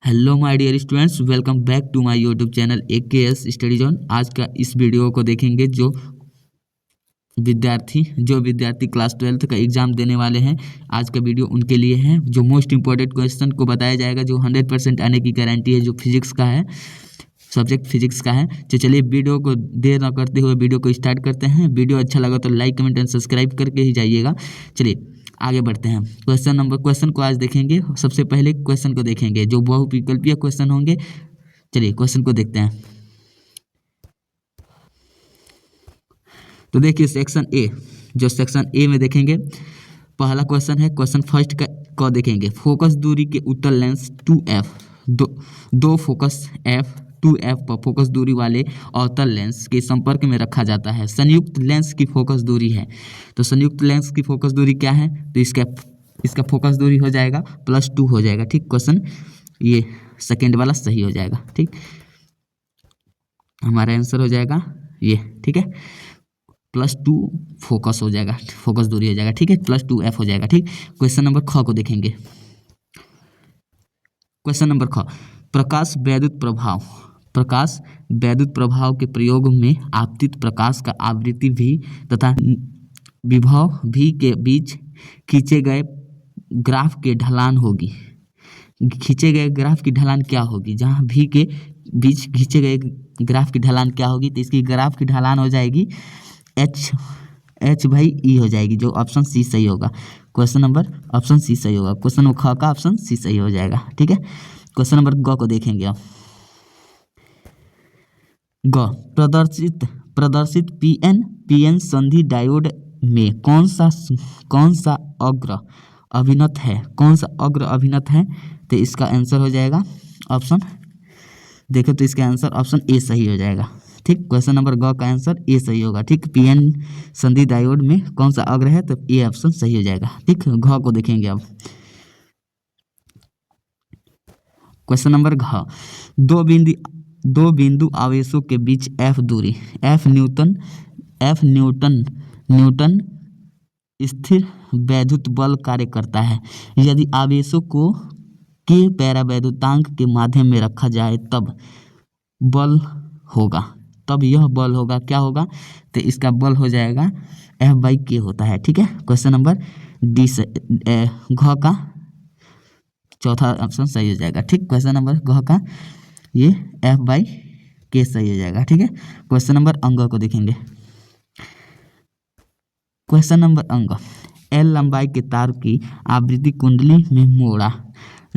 Hello my dear students, welcome back to my YouTube channel AKS study zone. आज का इस video को देखेंगे जो विद्यार्थी क्लास 12th का एग्जाम देने वाले हैं। आज का वीडियो उनके लिए है। जो मोस्ट इंपॉर्टेंट क्वेश्चन को बताया जाएगा, जो 100% आने की गारंटी है, जो फिजिक्स का है, सब्जेक्ट फिजिक्स का है। तो चलिए वीडियो को देर न करते हुए वीडियो को स्टार्ट करते हैं। वीडियो अच्छा लगा तो लाइक कमेंट एंड सब्सक्राइब करके ही जाइएगा। चलिए आगे बढ़ते हैं। क्वेश्चन को आज देखेंगे। सबसे पहले क्वेश्चन को देखेंगे जो बहुविकल्पीय क्वेश्चन होंगे। चलिए क्वेश्चन को देखते हैं। तो देखिए सेक्शन ए में देखेंगे। पहला क्वेश्चन है, क्वेश्चन फर्स्ट का देखेंगे। फोकस दूरी के उत्तल लेंस 2f दो फोकस f 2f पर फोकस दूरी वाले अवतल लेंस के संपर्क में रखा जाता है। संयुक्त लेंस की फोकस दूरी है। तो संयुक्त लेंस की फोकस दूरी क्या है? तो इसका फोकस दूरी हो जाएगा +2 हो जाएगा। ठीक, क्वेश्चन ये सेकेंड वाला सही हो जाएगा। ठीक, हमारा आंसर हो जाएगा ये। ठीक है, +2 फोकस हो जाएगा, फोकस दूरी हो जाएगा। ठीक है, +2f हो जाएगा। ठीक, क्वेश्चन नंबर ख को देखेंगे। क्वेश्चन नंबर ख, प्रकाश वैद्युत प्रभाव के प्रयोग में आपतित प्रकाश का आवृत्ति v तथा विभव v के बीच खींचे गए ग्राफ के ढलान होगी। खींचे गए ग्राफ की ढलान क्या होगी? जहाँ v के बीच खींचे गए ग्राफ की ढलान क्या होगी? तो इसकी ग्राफ की ढलान हो जाएगी h/e हो जाएगी, जो ऑप्शन सी सही होगा। क्वेश्चन नंबर ऑप्शन सी सही होगा। क्वेश्चन नंबर ख का ऑप्शन सी सही हो जाएगा। ठीक है, क्वेश्चन नंबर ग को देखेंगे आप। ग, प्रदर्शित पीएन संधि डायोड में कौन सा अग्र अभिनत है? तो इसका आंसर हो जाएगा ऑप्शन, देखो तो इसका आंसर ऑप्शन ए सही हो जाएगा। ठीक, क्वेश्चन नंबर ग का आंसर ए सही होगा। ठीक, पीएन संधि डायोड में कौन सा अग्र है? तो ए ऑप्शन सही हो जाएगा। ठीक, घ को देखेंगे अब। क्वेश्चन नंबर घ, दो बिंदु आवेशों के बीच F दूरी, F न्यूटन स्थिर वैद्युत बल कार्य करता है। यदि आवेशों को के पैरावैद्युतांक के माध्यम में रखा जाए तब यह बल होगा क्या होगा? तो इसका बल हो जाएगा F/K होता है। ठीक है, क्वेश्चन नंबर डी से घ का चौथा ऑप्शन सही हो जाएगा। ठीक, क्वेश्चन नंबर घ का ये F/K सही हो जाएगा। ठीक है, क्वेश्चन नंबर अंग को देखेंगे। क्वेश्चन नंबर अंग, L लंबाई के तार की आवृत्ति कुंडली में मोड़ा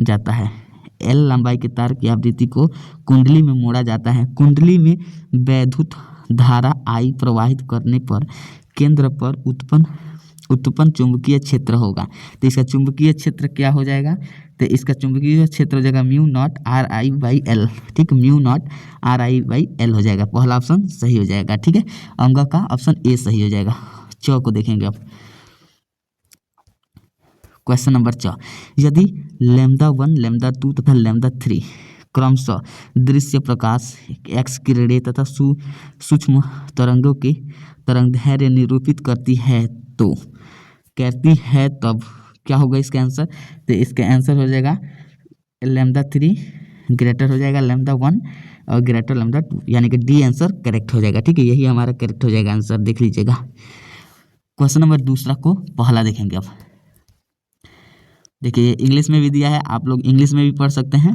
जाता है। L लंबाई के तार की आवृत्ति को कुंडली में मोड़ा जाता है। कुंडली में वैद्युत धारा I प्रवाहित करने पर केंद्र पर उत्पन्न चुंबकीय क्षेत्र होगा। तो इसका चुंबकीय क्षेत्र क्या हो जाएगा? तो इसका चुंबकीय क्षेत्र हो जाएगा μ0RI/L। ठीक, μ0RI/L हो जाएगा। पहला ऑप्शन सही हो जाएगा। ठीक है, अंग का ऑप्शन ए सही हो जाएगा। च को देखेंगे अब। क्वेश्चन नंबर च, यदि λ1 λ2 तथा λ3 क्रमशः दृश्य प्रकाश एक्स किरणें तथा सूक्ष्म तरंगों के तरंगदैर्घ्य निरूपित करती है तब क्या होगा इसका आंसर? तो इसका आंसर हो जाएगा λ3 ग्रेटर हो जाएगा λ1 और ग्रेटर λ2, यानी कि डी आंसर करेक्ट हो जाएगा। ठीक है, यही हमारा करेक्ट हो जाएगा आंसर, देख लीजिएगा। क्वेश्चन नंबर दूसरा को पहला देखेंगे अब। देखिए इंग्लिश में भी दिया है, आप लोग इंग्लिश में भी पढ़ सकते हैं।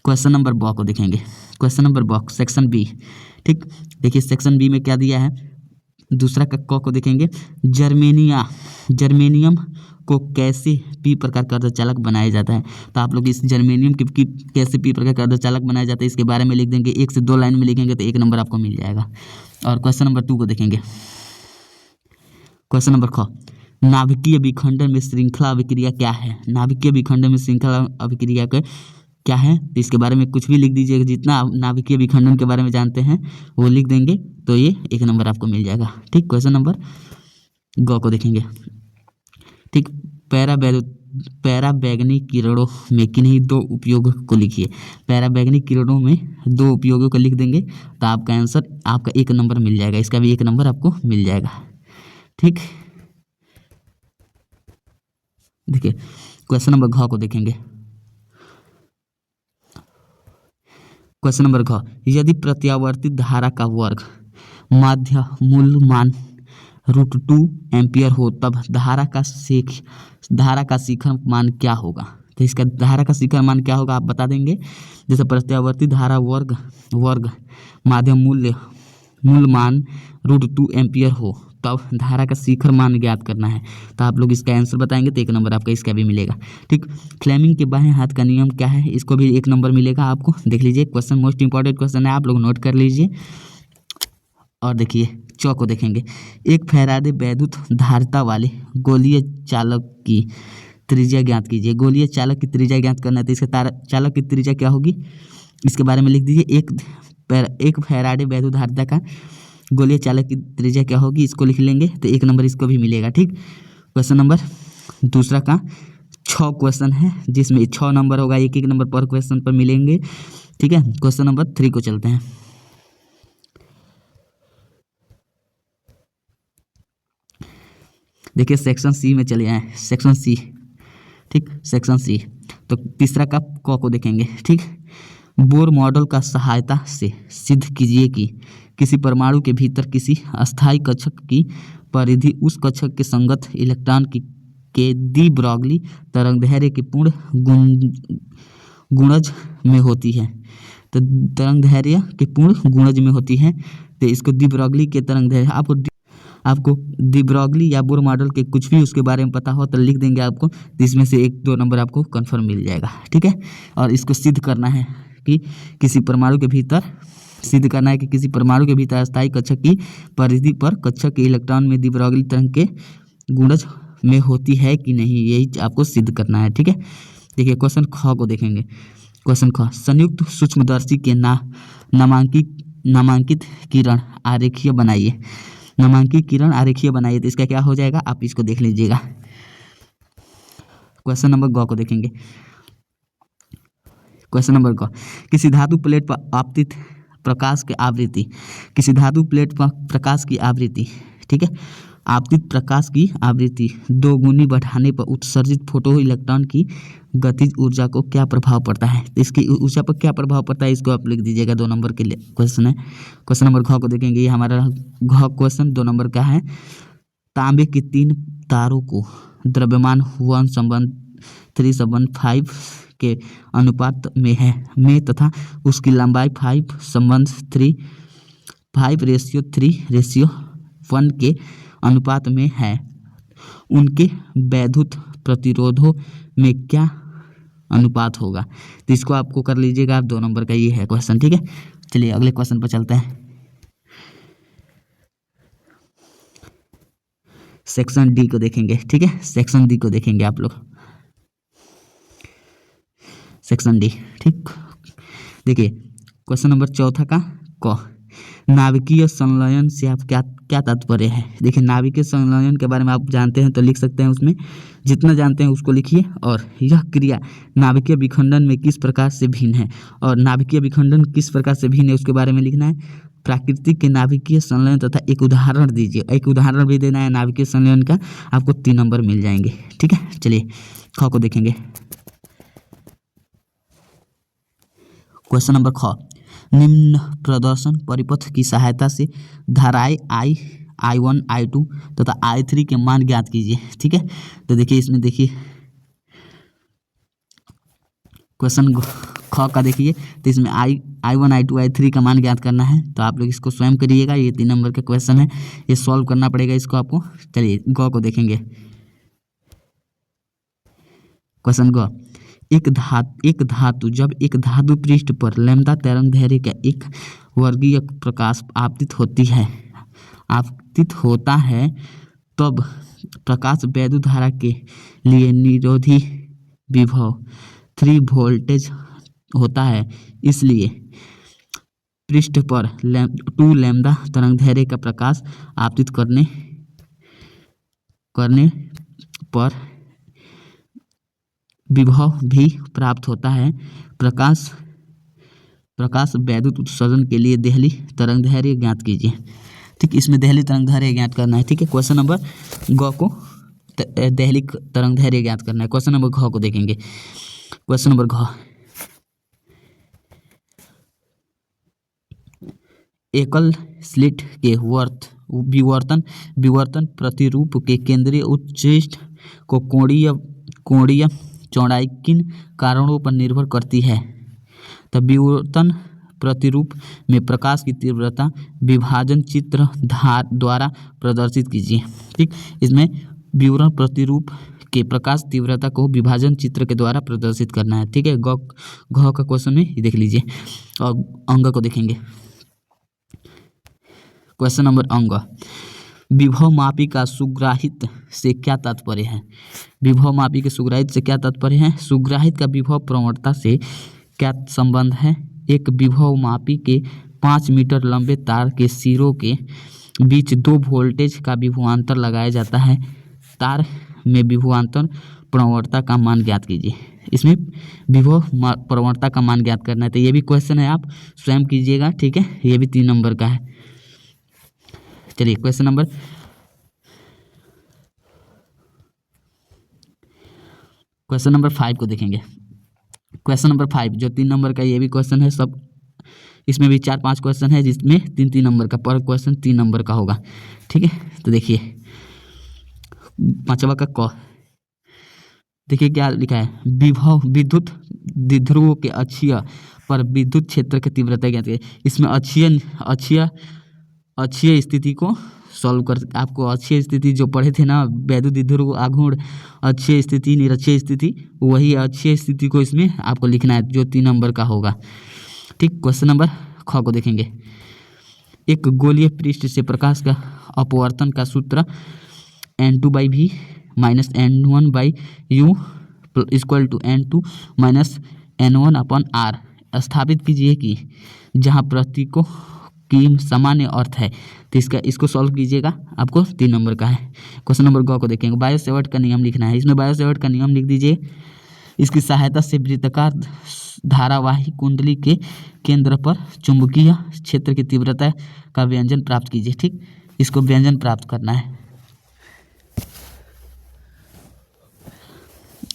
क्वेश्चन नंबर ब को देखेंगे। क्वेश्चन नंबर ब सेक्शन बी। ठीक, देखिए सेक्शन बी में क्या दिया है। दूसरा का क को देखेंगे। जर्मेनियम को कैसे पी प्रकार का अर्धचालक बनाया जाता है? तो आप लोग इस जर्मेनियम की कैसे पी प्रकार का अर्धचालक बनाया जाता है इसके बारे में लिख देंगे। 1 से 2 लाइन में लिखेंगे तो 1 नंबर आपको मिल जाएगा। और क्वेश्चन नंबर 2 को देखेंगे। क्वेश्चन नंबर ख, नाभिकीय विखंडन में श्रृंखला अभिक्रिया क्या है? नाभिकीय विखंडन में श्रृंखला अभिक्रिया का क्या है? तो इसके बारे में कुछ भी लिख दीजिएगा। जितना नाभिकीय विखंडन के बारे में जानते हैं वो लिख देंगे तो ये 1 नंबर आपको मिल जाएगा। ठीक, क्वेश्चन नंबर ग को देखेंगे। ठीक, पैराबैंगनी किरणों में किन्हीं 2 उपयोगों को लिखिए। पैराबैंगनी किरणों में 2 उपयोगों को लिख देंगे तो आपका आंसर, आपका 1 नंबर मिल जाएगा। इसका भी 1 नंबर आपको मिल जाएगा। ठीक, देखिए क्वेश्चन नंबर घ को देखेंगे। क्वेश्चन नंबर घ, यदि प्रत्यावर्ती धारा का वर्ग माध्य मूल मान √2 एम्पियर हो तब धारा का शिखर मान क्या होगा। तो इसका धारा का शिखर मान क्या होगा आप बता देंगे। जैसे प्रत्यावर्ती धारा वर्ग माध्य मूल मान √2 एम्पियर हो तब धारा का शिखर मान ज्ञात करना है। तो आप लोग इसका आंसर बताएंगे तो 1 नंबर आपका इसका भी मिलेगा। ठीक, फ्लेमिंग के बाएं हाथ का नियम क्या है, इसको भी 1 नंबर मिलेगा आपको। देख लीजिए क्वेश्चन मोस्ट इंपॉर्टेंट क्वेश्चन है, आप लोग नोट कर लीजिए। और देखिए च को देखेंगे। एक फैराडे वैद्युत धारिता वाले गोलीय चालक की त्रिज्या ज्ञात कीजिए। गोलीय चालक की त्रिज्या ज्ञात करना है तो इसका चालक की त्रिज्या क्या होगी इसके बारे में लिख दीजिए। एक फैराडे वैद्युत धारिता का गोलीय चालक की त्रिज्या क्या होगी इसको लिख लेंगे तो 1 नंबर इसको भी मिलेगा। ठीक, क्वेश्चन नंबर दूसरा का 6 क्वेश्चन है जिसमें 6 नंबर होगा, 1-1 नंबर पर क्वेश्चन पर मिलेंगे। ठीक है, क्वेश्चन नंबर 3 को चलते हैं। देखिए सेक्शन सी में चले आए, सेक्शन सी। ठीक, सेक्शन सी तो तीसरा का क को देखेंगे। ठीक, बोर मॉडल का सहायता से सिद्ध कीजिए कि किसी परमाणु के भीतर किसी अस्थायी कक्षक की परिधि उस कक्षक के संगत इलेक्ट्रॉन के डी ब्रॉगली तरंगदैर्घ्य के पूर्ण गुणज में होती है। तो तरंगदैर्घ्य के पूर्ण गुणज में होती है तो इसको डी ब्रॉगली के तरंगदैर्घ्य आपको डी ब्रॉगली या बोर मॉडल के कुछ भी उसके बारे में पता हो तो लिख देंगे आपको, तो इसमें से 1-2 नंबर आपको कन्फर्म मिल जाएगा। ठीक है, और इसको सिद्ध करना है कि किसी परमाणु के भीतर अस्थायी कक्षक की परिधि पर कक्षक के इलेक्ट्रॉन में डी ब्रॉगली तरंग के गुणज में होती है कि नहीं, यही आपको सिद्ध करना है। ठीक है, देखिए क्वेश्चन ख को देखेंगे। क्वेश्चन ख, संयुक्त सूक्ष्मदर्शी के नामांकित किरण आरेखीय बनाइए। नामांकित किरण आरेखीय बनाइए तो इसका क्या हो जाएगा आप इसको देख लीजिएगा। क्वेश्चन नंबर ग को देखेंगे। क्वेश्चन नंबर ग, किसी धातु प्लेट पर आपतित प्रकाश की आवृत्ति, किसी धातु प्लेट पर प्रकाश की आवृत्ति, ठीक है, आपतित प्रकाश की आवृत्ति 2 गुनी बढ़ाने पर उत्सर्जित फोटो इलेक्ट्रॉन की गतिज ऊर्जा को क्या प्रभाव पड़ता है। तो इसकी ऊर्जा पर क्या प्रभाव पड़ता है इसको आप लिख दीजिएगा। 2 नंबर के लिए क्वेश्चन है। क्वेश्चन नंबर घ को देखेंगे, ये हमारा घ क्वेश्चन 2 नंबर का है। तांबे की 3 तारों को द्रव्यमान 1:3:5 के अनुपात में तथा उसकी लंबाई 5:3:1 के अनुपात में है, उनके वैद्युत प्रतिरोधों में क्या अनुपात होगा। तो इसको आपको कर लीजिएगा आप। 2 नंबर का ये है क्वेश्चन। ठीक है, चलिए अगले क्वेश्चन पर चलते हैं। सेक्शन डी को देखेंगे। ठीक है, सेक्शन डी को देखेंगे आप लोग। सेक्शन डी, ठीक, देखिए क्वेश्चन नंबर 4 का क, नाभिकीय संलयन से आप क्या तात्पर्य है। देखिए नाभिकीय संलयन के बारे में आप जानते हैं तो लिख सकते हैं, उसमें जितना जानते हैं उसको लिखिए। और यह क्रिया नाभिकीय विखंडन में किस प्रकार से भिन्न है, और नाभिकीय विखंडन किस प्रकार से भिन्न है उसके बारे में लिखना है। प्राकृतिक के नाभिकीय संलयन तथा एक उदाहरण दीजिए, एक उदाहरण भी देना है नाभिकीय संलयन का, आपको 3 नंबर मिल जाएंगे। ठीक है, चलिए ख को देखेंगे। क्वेश्चन नंबर ख, निम्न प्रदर्शन परिपथ की सहायता से धाराएं I1 I2 तथा I3 के मान ज्ञात कीजिए। ठीक है, तो देखिए इसमें देखिए क्वेश्चन ख का देखिए, तो इसमें I1 I2 I3 का मान ज्ञात करना है तो आप लोग इसको स्वयं करिएगा। ये 3 नंबर का क्वेश्चन है, ये सॉल्व करना पड़ेगा इसको आपको। चलिए ग को देखेंगे। क्वेश्चन ग, एक धातु जब एक धातु पृष्ठ पर लैम्डा तरंगदैर्घ्य का एक वर्गीय प्रकाश आपतित होता है तब प्रकाश वैद्युत धारा के लिए निरोधी विभव 3 वोल्टेज होता है। इसलिए पृष्ठ पर 2 लैम्डा तरंगदैर्घ्य का प्रकाश आपतित करने पर विभव भी प्राप्त होता है। प्रकाश वैद्युत उत्सर्जन के लिए देहली तरंगदैर्घ्य ज्ञात कीजिए। ठीक, इसमें देहली तरंगदैर्घ्य ज्ञात करना है। ठीक है, क्वेश्चन नंबर ग को दैनिक तरंग दैर्घ्य ज्ञात करना है। क्वेश्चन नंबर घ को देखेंगे। क्वेश्चन नंबर घ, एकल स्लिट के विवर्तन प्रतिरूप के केंद्रीय उच्चिष्ट को कोणीय चौड़ाई किन कारणों पर निर्भर करती है। तो विवर्तन प्रतिरूप में प्रकाश की तीव्रता विभाजन चित्र द्वारा प्रदर्शित कीजिए। ठीक, इसमें विवर्तन प्रतिरूप के प्रकाश तीव्रता को विभाजन चित्र के द्वारा प्रदर्शित करना है। ठीक है, घ का क्वेश्चन में देख लीजिए। और अंग को देखेंगे। क्वेश्चन नंबर अंग, विभव मापी का सुग्राहित से क्या तात्पर्य है। विभव मापी के सुग्राहित से क्या तात्पर्य है। सुग्राहित का विभव प्रवणता से क्या संबंध है। एक विभव मापी के 5 मीटर लंबे तार के सिरों के बीच 2 वोल्टेज का विभवांतर लगाया जाता है। तार में विभवांतर प्रवणता का मान ज्ञात कीजिए। इसमें विभव प्रवणता का मान ज्ञात करना है। तो ये भी क्वेश्चन है, आप स्वयं कीजिएगा। ठीक है, ये भी 3 नंबर का है। चलिए क्वेश्चन नंबर 5 को देखेंगे। क्वेश्चन नंबर 5 जो 3 नंबर का, ये भी क्वेश्चन है। सब इसमें भी 4-5 क्वेश्चन है, जिसमें 3-3 नंबर का, पर क्वेश्चन 3 नंबर का होगा। ठीक है, तो देखिए 5वां का क, देखिए क्या लिखा है। विभव विद्युत द्विध्रुव के अक्षीय पर विद्युत क्षेत्र की तीव्रता ज्ञात है। इसमें अक्षीय स्थिति को सॉल्व कर, आपको अक्षीय स्थिति जो पढ़े थे ना, वैद्युत द्विध्रुव आघूर्ण अक्षीय स्थिति निरक्षीय स्थिति, वही अक्षीय स्थिति को इसमें आपको लिखना है, जो 3 नंबर का होगा। ठीक, क्वेश्चन नंबर ख को देखेंगे। एक गोलीय पृष्ठ से प्रकाश का अपवर्तन का सूत्र n2/v minus n1/u equal to n2 minus n1/r स्थापित कीजिए कि जहाँ प्रतीकों की सामान्य अर्थ है। तो इसको सॉल्व कीजिएगा, आपको 3 नंबर का है। क्वेश्चन नंबर ग को देखेंगे। बायो-सेवर्ट का नियम लिखना है। इसमें बायो-सेवर्ट का नियम लिख दीजिए। इसकी सहायता से वृत्ताकार धारावाही कुंडली के केंद्र पर चुंबकीय क्षेत्र की तीव्रता का व्यंजन प्राप्त कीजिए। ठीक, इसको व्यंजन प्राप्त करना है,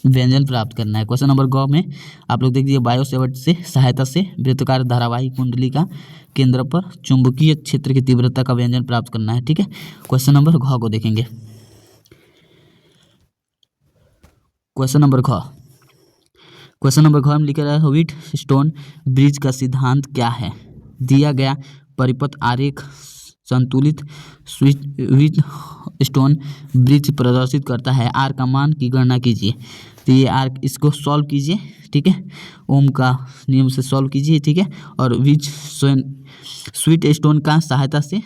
व्यंजन प्राप्त करना है। क्वेश्चन नंबर ग में आप लोग देख लीजिए, बायो-सेवर्ट से सहायता से वृत्ताकार धारावाही कुंडली का केंद्र पर चुंबकीय क्षेत्र की तीव्रता का व्यंजन प्राप्त करना है। ठीक है, क्वेश्चन नंबर घ को देखेंगे। क्वेश्चन नंबर घ में लिखा है व्हीटस्टोन ब्रिज का सिद्धांत क्या है। दिया गया परिपथ आरेख संतुलित व्हीटस्टोन ब्रिज प्रदर्शित करता है। आर का मान की गणना कीजिए। तो ये आर, इसको सॉल्व कीजिए। ठीक है, ओम का नियम से सॉल्व कीजिए। ठीक है, और व्हीटस्टोन का सहायता से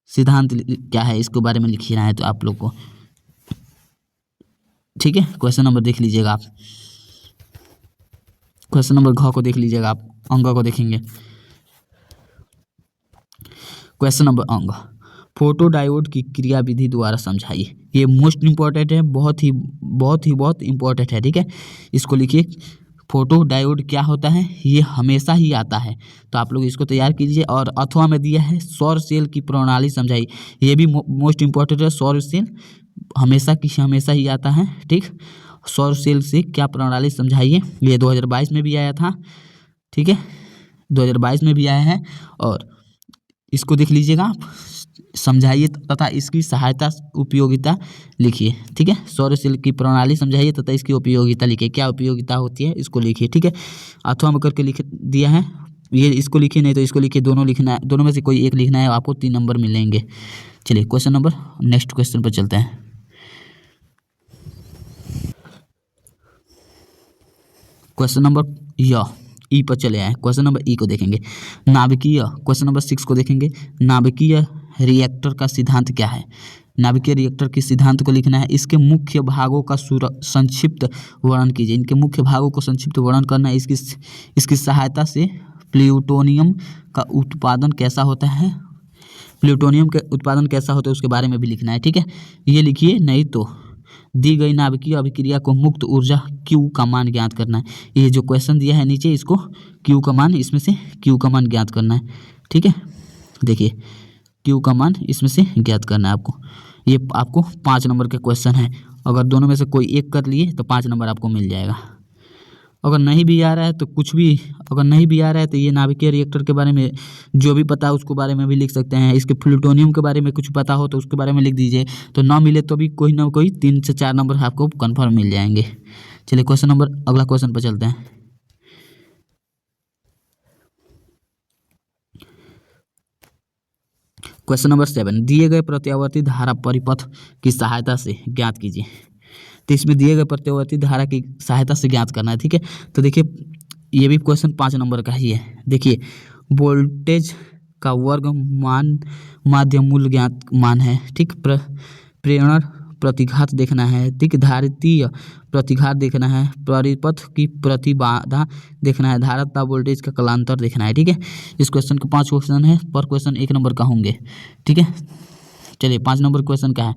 सिद्धांत क्या है, इसके बारे में लिखना है तो आप लोग को। ठीक है, क्वेश्चन नंबर देख लीजिएगा आप। क्वेश्चन नंबर घ को देख लीजिएगा आप। अंग को देखेंगे। क्वेश्चन नंबर अंग, फोटो डायोड की क्रिया विधि द्वारा समझाइए। ये मोस्ट इंपॉर्टेंट है, बहुत इंपॉर्टेंट है। ठीक है, इसको लिखिए। फोटो डायोड क्या होता है, ये हमेशा ही आता है, तो आप लोग इसको तैयार कीजिए। और अथवा में दिया है सौर सेल की प्रणाली समझाइए। ये भी मोस्ट इंपॉर्टेंट है। सौर सेल हमेशा ही आता है। ठीक, सौर सेल से क्या प्रणाली समझाइए। ये 2022 में भी आया था। ठीक है, 2022 में भी आया है। और इसको देख लीजिएगा आप, समझाइए तथा इसकी सहायता उपयोगिता लिखिए। ठीक है, सौर सेल की प्रणाली समझाइए तथा इसकी उपयोगिता लिखिए। क्या उपयोगिता होती है, इसको लिखिए। ठीक है, अथवा में करके लिख दिया है। ये इसको लिखिए, नहीं तो इसको लिखिए। दोनों लिखना है, दोनों में से कोई एक लिखना है। आपको 3 नंबर मिलेंगे। चलिए क्वेश्चन नंबर नेक्स्ट क्वेश्चन पर चलते हैं। क्वेश्चन नंबर ई पर चले आए। क्वेश्चन नंबर ई को देखेंगे। नाभिकीय, क्वेश्चन नंबर 6 को देखेंगे। नाभिकीय रिएक्टर का सिद्धांत क्या है। नाभिकीय रिएक्टर के सिद्धांत को लिखना है। इसके मुख्य भागों का संक्षिप्त वर्णन कीजिए। इनके मुख्य भागों को संक्षिप्त वर्णन करना है। इसकी सहायता से प्लूटोनियम का उत्पादन कैसा होता है, प्लूटोनियम के उत्पादन कैसा होता है उसके बारे में भी लिखना है। ठीक है, ये लिखिए। नहीं तो दी गई नाभिकीय अभिक्रिया को मुक्त ऊर्जा Q का मान ज्ञात करना है। ये जो क्वेश्चन दिया है नीचे, इसको Q का मान, इसमें से Q का मान ज्ञात करना है। ठीक है, देखिए Q का मान इसमें से ज्ञात करना है आपको। ये आपको 5 नंबर के क्वेश्चन है। अगर दोनों में से कोई एक कर लिए तो 5 नंबर आपको मिल जाएगा। अगर नहीं भी आ रहा है तो कुछ भी, अगर नहीं भी आ रहा है तो ये नाभिकीय रिएक्टर के बारे में जो भी पता है उसके बारे में भी लिख सकते हैं। इसके प्लूटोनियम के बारे में कुछ पता हो तो उसके बारे में लिख दीजिए। तो ना मिले तो भी कोई ना कोई 3 से 4 नंबर आपको कन्फर्म मिल जाएंगे। चलिए क्वेश्चन नंबर, अगला क्वेश्चन पर चलते हैं। क्वेश्चन नंबर 7, दिए गए प्रत्यावर्ती धारा परिपथ की सहायता से ज्ञात कीजिए। तो इसमें दिए गए प्रत्यावर्ती धारा की सहायता से ज्ञात करना है, ठीक है। तो देखिए ये भी क्वेश्चन 5 नंबर का ही है। देखिए वोल्टेज का वर्ग मान माध्य मूल ज्ञात मान है, ठीक। प्रेरण प्रतिघात देखना है, ठीक। धारितीय प्रतिघात देखना है, परिपथ की प्रतिबाधा देखना है, धारकता वोल्टेज का कलांतर देखना है, ठीक है। इस क्वेश्चन के 5 क्वेश्चन है, पर क्वेश्चन 1 नंबर का होंगे, ठीक है। चलिए 5 नंबर क्वेश्चन का है,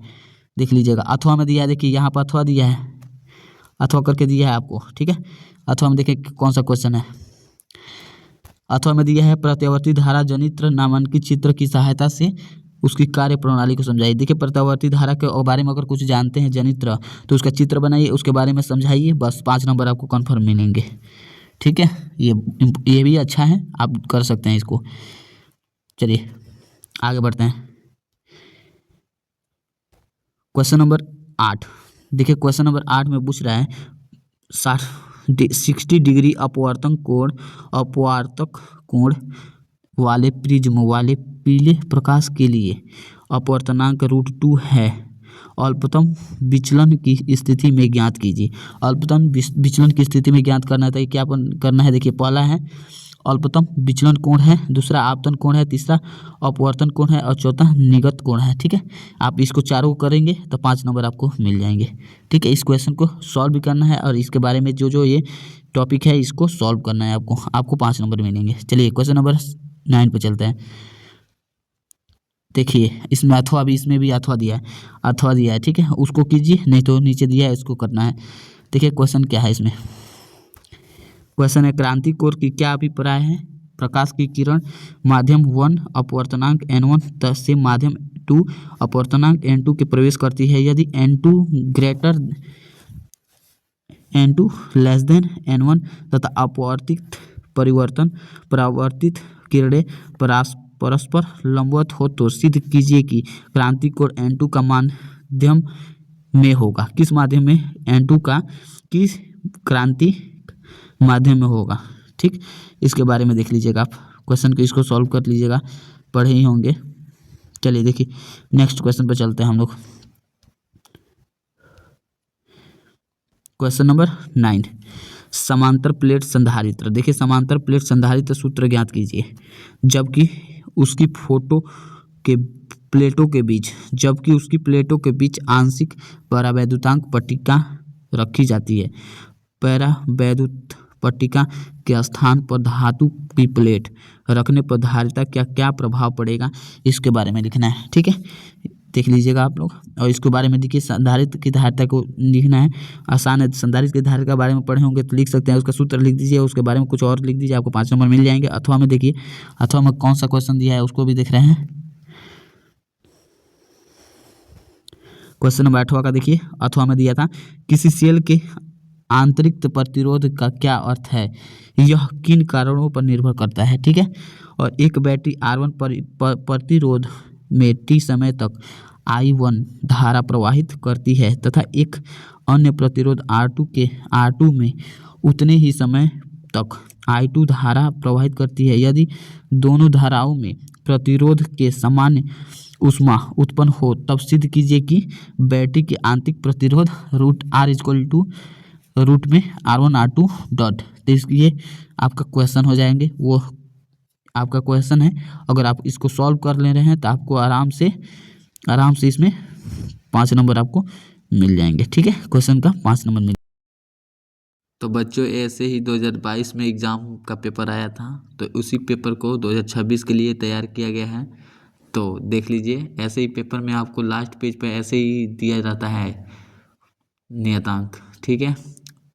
देख लीजिएगा। अथवा में दिया है, देखिए यहाँ पर अथवा दिया है, अथवा करके दिया है आपको, ठीक है। अथवा में देखिए कौन सा क्वेश्चन है। अथवा में दिया है प्रत्यावर्ती धारा जनित्र नामांकित चित्र की सहायता से उसकी कार्य प्रणाली को समझाइए। देखिए प्रत्यावर्ती धारा के बारे में अगर कुछ जानते हैं जनित्र, तो उसका चित्र बनाइए, उसके बारे में समझाइए, बस 5 नंबर आपको कन्फर्म मिलेंगे, ठीक है। ये भी अच्छा है, आप कर सकते हैं इसको। चलिए आगे बढ़ते हैं। क्वेश्चन नंबर 8, देखिए क्वेश्चन नंबर 8 में पूछ रहा है 60 डिग्री अपवर्तक कोण वाले प्रिज्म वाले पीले प्रकाश के लिए अपवर्तनांक √2 है, अल्पतम विचलन की स्थिति में ज्ञात कीजिए। अल्पतम विचलन की स्थिति में ज्ञात करना है, तो क्या करना है, देखिए पहला है अल्पतम विचलन कोण है, दूसरा आपतन कोण है, तीसरा अपवर्तन कोण है और चौथा निगत कोण है, ठीक है। आप इसको चारों करेंगे तो 5 नंबर आपको मिल जाएंगे, ठीक है। इस क्वेश्चन को सॉल्व भी करना है और इसके बारे में जो ये टॉपिक है इसको सॉल्व करना है आपको 5 नंबर मिलेंगे। चलिए क्वेश्चन नंबर 9 पे चलते हैं। देखिए इसमें अथवा भी, इसमें भी अथवा दिया है, अथवा दिया है, ठीक है। उसको कीजिए, नहीं तो नीचे दिया है इसको करना है। देखिए क्वेश्चन क्या है इसमें। क्वेश्चन है क्रांति कोण की क्या अभिप्राय है। प्रकाश की किरण माध्यम 1 अपवर्तनांक n1 से माध्यम 2 अपवर्तनांक n2 के प्रवेश करती है। यदि n2 लेस देन n1 तथा अपवर्तित परावर्तित किरणें परस्पर लंबवत हो तो सिद्ध कीजिए कि क्रांति कोण n2 का माध्यम में होगा। किस माध्यम में, n2 का किस क्रांति माध्यम में होगा, ठीक। इसके बारे में देख लीजिएगा आप, क्वेश्चन को इसको सॉल्व कर लीजिएगा, पढ़े ही होंगे। चलिए देखिए नेक्स्ट क्वेश्चन पर चलते हैं हम लोग। क्वेश्चन नंबर 9, समांतर प्लेट संधारित्र। देखिए समांतर प्लेट संधारित्र सूत्र ज्ञात कीजिए। जबकि उसकी प्लेटों के बीच आंशिक परावैद्युतांक पट्टिका रखी जाती है। परावैद्युत पट्टिका के स्थान पर धातु की प्लेट रखने पर धारिता क्या प्रभाव पड़ेगा, इसके बारे में लिखना है, ठीक है। देख लीजिएगा आप लोग, और इसके बारे में देखिए संधारित्र की धारिता को लिखना है, आसान है। संधारित्र की धारिता के बारे में पढ़े होंगे तो लिख सकते हैं, उसका सूत्र लिख दीजिए, उसके बारे में कुछ और लिख दीजिए, आपको 5 नंबर मिल जाएंगे। अथवा में देखिए, अथवा में कौन सा क्वेश्चन दिया है उसको भी देख रहे हैं। क्वेश्चन नंबर 8 का देखिए, अथवा में दिया था किसी सेल के आंतरिक प्रतिरोध का क्या अर्थ है, यह किन कारणों पर निर्भर करता है, ठीक है। और एक बैटरी R1 प्रतिरोध में t समय तक I1 धारा प्रवाहित करती है तथा एक अन्य प्रतिरोध R2 में उतने ही समय तक I2 धारा प्रवाहित करती है। यदि दोनों धाराओं में प्रतिरोध के समान ऊष्मा उत्पन्न हो तब सिद्ध कीजिए कि बैटरी के आंतरिक प्रतिरोध रूट में R1 R2 डॉट। तो ये आपका क्वेश्चन हो जाएंगे, वो आपका क्वेश्चन है। अगर आप इसको सॉल्व कर ले रहे हैं तो आपको आराम से इसमें 5 नंबर आपको मिल जाएंगे, ठीक है। क्वेश्चन का 5 नंबर मिल। तो बच्चों ऐसे ही 2022 में एग्ज़ाम का पेपर आया था, तो उसी पेपर को 2026 के लिए तैयार किया गया है। तो देख लीजिए, ऐसे ही पेपर में आपको लास्ट पेज पे ऐसे ही दिया जाता है नियतांक, ठीक है।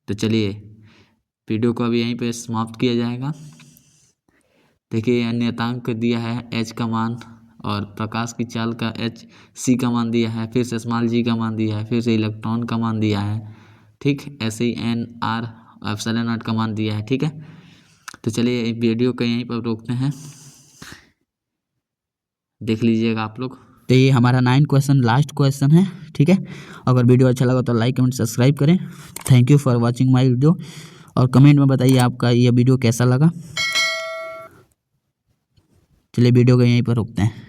तो चलिए वीडियो को अभी यहीं पे समाप्त किया जाएगा। देखिए नियतांक दिया है, h का मान और प्रकाश की चाल का एच सी का मान दिया है, फिर से स्मॉल जी का मान दिया है, फिर से इलेक्ट्रॉन का मान दिया है। ठीक, ऐसे ही एन आर एप्सिलॉन नॉट का मान दिया है। ठीक है, तो चलिए वीडियो को यहीं पर रोकते हैं, देख लीजिएगा आप लोग। तो ये हमारा 9 क्वेश्चन लास्ट क्वेश्चन है। ठीक है, अगर वीडियो अच्छा लगा तो लाइक कमेंट सब्सक्राइब करें। Thank you for watching my video, और कमेंट में बताइए आपका ये वीडियो कैसा लगा। चलिए वीडियो को यहीं पर रोकते हैं।